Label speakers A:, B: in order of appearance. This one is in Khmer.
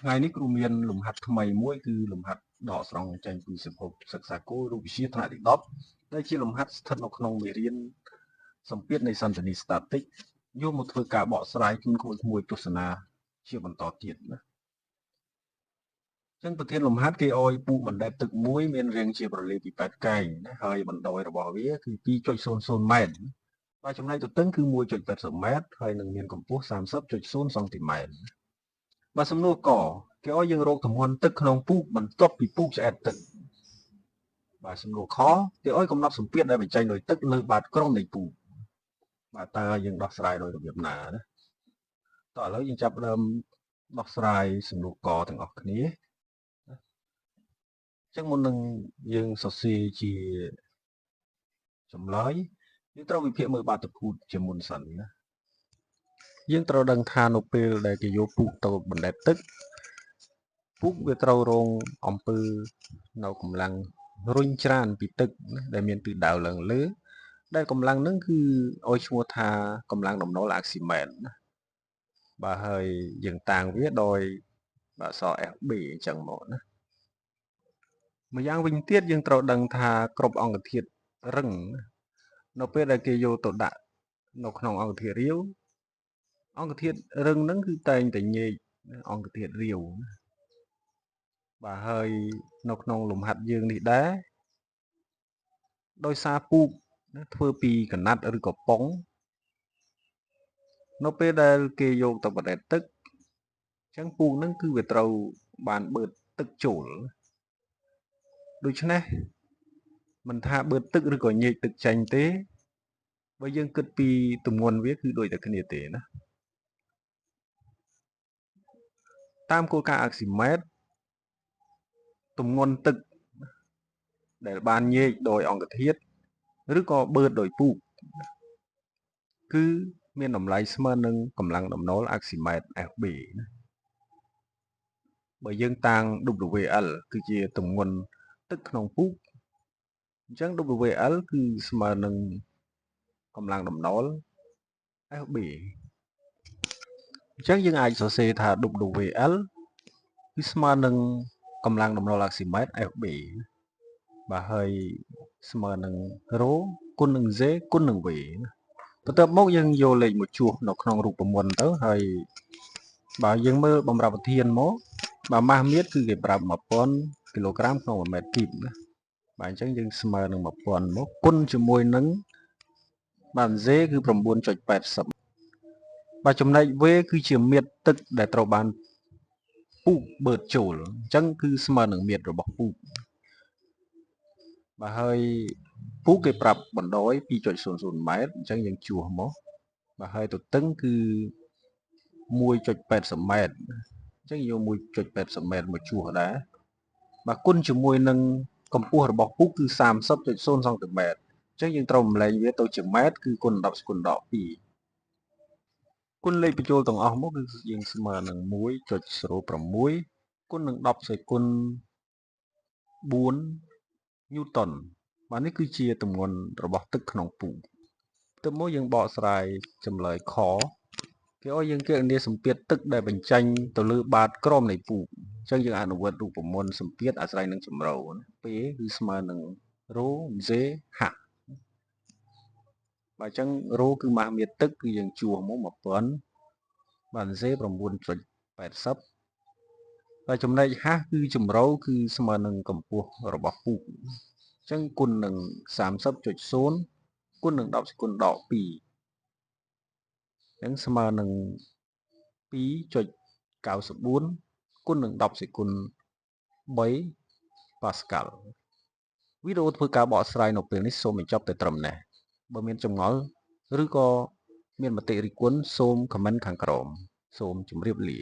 A: ថ្ងៃនេះគ្រូមានលំហាត់ថ្មីមួយគឺលំហាត់ដកស្រង់ចេញពីសម្ភពសិក្សាគោលរូបវិទ្យាថ្នាក់ទី10ដែលជាលំហាត់ស្ថិតនៅក្នុងមេរៀនសម្ពាធនៃសន្តានីស្តាទិកយកមកធ្វើការបកស្រាយគួយទស្សនាជាបន្តទៀតណាចឹងប្រធានលំហាត់គេឲ្យពូបណ្ដែតទឹកមួយមានរាងជាប្រលេពី8កែងណាហើយបណ្ដោយរបស់វាគឺ 2.00 ម៉ែត្របាទចំណែកទទឹងគឺ 1.80 ម៉ែត្រហើយនឹងមានកម្ពស់ 30.0 សង់ទីម៉ែត្របាទសំណួរកគេឲ្យយើងរកទម្ងន់ទឹកក្នុងពូកបន្ទាប់ពីពូកឆ្អែតទឹកបាទសំណួរខគេឲ្យកំណត់សម្ពាធដែលបញ្ចេញដោយទឹកលើបាតក្រុមនៃពូកបាទតើយើងដោះស្រាយដោយរបៀបណាណាតោះឥឡូវយើងចាប់ផ្ដើមដោះស្រាយសំណួរកទាំងអស់គ្នាចឹងមុននឹងយើងសរសេរជាចម្លើយយើងត្រូវវិភាគមើលបាតុភូតជាមុនសិនណាយើងត្រូវដឹងថានៅពេលដែលគេយកពូកទៅបណ្ដែតទឹកពូកវាត្រូវរងអំពើនៅកម្លាំងរុញច្រានពីទឹកដែលមានទិសដៅឡើងលើដែលកម្លាំងហ្នឹងគឺឲ្យឈ្មោះថាកម្លាំងដំណុលអាក់ស៊ីមែនណាបាទហើយយើងតាំងវាដោយអក្សរ FB អញ្ចឹងមកណាម្យ៉ាងវិញទៀតយើងត្រូវដឹងថាគ្រប់អង្គធាតុរឹងនៅពេលដែលគេយកទៅដាក់នៅក្នុងអង្គធាតុរាវអង្គធាតុរឹងហ្នឹងគឺតែងតែញែកអង្គធាតុរាវបាទហើយនៅក្នុងលំហាត់យើងនេះដែរដោយសារពូកធ្វើពីកណាត់ឬក៏ប៉ុងនៅពេលដែលគេយកទៅបណ្ដែតទឹកអញ្ចឹងពូកហ្នឹងគឺវាត្រូវបានបឺតទឹកចូលដូច្នេះមិនថាបឺតទឹកឬក៏ញែកទឹកចេញទេបើយើងគិតពីទម្ងន់វាគឺដូចតែគ្នាទេណាតាមគោលការណ៍អាក់ស៊ីម៉ែត្រទម្ងន់ទឹកដែលបានញែកដោយអង្គធាតុឬក៏បឺតដោយពូកគឺមានតម្លៃស្មើនឹងកម្លាំងដំណុលអាក់ស៊ីម៉ែត្រ FB ណាបើយើងតាំង WL គឺជាទម្ងន់ទឹកក្នុងពូកអញ្ចឹង WL គឺស្មើនឹងកម្លាំងដំណុល FB អញ្ចឹងយើងអាចសរសេរថា WL គឺស្មើនឹងកម្លាំងដំណុលអាក់ស៊ីម៉ែត្រ FB បាទហើយស្មើនឹង ρ គុណនឹង G គុណនឹង V បន្ទាប់មកយើងយកលេខមកជួសនៅក្នុងរូបមន្តទៅហើយបើយើងមើលបំរាប់វិធានមកបាទម៉ាស់មៀតគឺគេប្រាប់ 1000 គីឡូក្រាមក្នុង1ម៉ែត្រគីបណាបាទអញ្ចឹងយើងស្មើនឹង 1000 មកគុណជាមួយនឹងបាទ G គឺ 9.80 បាទចំណែក V គឺជាមាត្រទឹកដែលត្រូវបានពូកបឺតចូលអញ្ចឹងគឺស្មើនឹងមាត្ររបស់ពូកបាទហើយពូកគេប្រាប់បណ្ដោយ 2.00 ម៉ែត្រអញ្ចឹងយើងជួសមកបាទហើយទទឹងគឺ 1.80 ម៉ែត្រអញ្ចឹងយក 1.80 ម៉ែត្រមកជួសដែរបាទគុណជាមួយនឹងកម្ពស់របស់ពូកគឺ 30.0 សង់ទីម៉ែត្រអញ្ចឹងយើងត្រូវបំលែងវាទៅជាម៉ែត្រគឺគុណ10ស្គុណដក2គុណលេខបញ្ចូលទាំងអស់មកគឺយើងស្មើនឹង 1.06 គុណនឹង10សេគុណ4ញូតុនបាទនេះគឺជាទម្ងន់របស់ទឹកក្នុងពូកទៅមកយើងបកស្រាយចម្លើយខគេឲ្យយើងគណនាសម្ពាធទឹកដែលបញ្ចេញទៅលើបាតក្រមនៃពូកអញ្ចឹងយើងអនុវត្តរូបមន្តសម្ពាធអាស្រ័យនឹងជម្រៅ P គឺស្មើនឹង ρ G H បាទអញ្ចឹង ρ គឺម៉ាស់មៀត្រទឹកគឺយើងជួសមក 1000 បាទ G 9.80 បាទចំណែក H គឺជម្រៅគឺស្មើនឹងកម្ពស់របស់ពូកអញ្ចឹងគុណនឹង 30.0 គុណនឹង10សេគុណដក2អញ្ចឹងស្មើនឹង 2.94 គុណនឹង10សេគុណ3ប៉ាស្កាល់វីដេអូធ្វើការបកស្រាយនៅពេលនេះសូមបញ្ចប់តែត្រឹមនេះបើមានចម្ងល់ឬក៏មានមតិរិះគន់សូមខមមិនខាងក្រោមសូមជម្រាបលា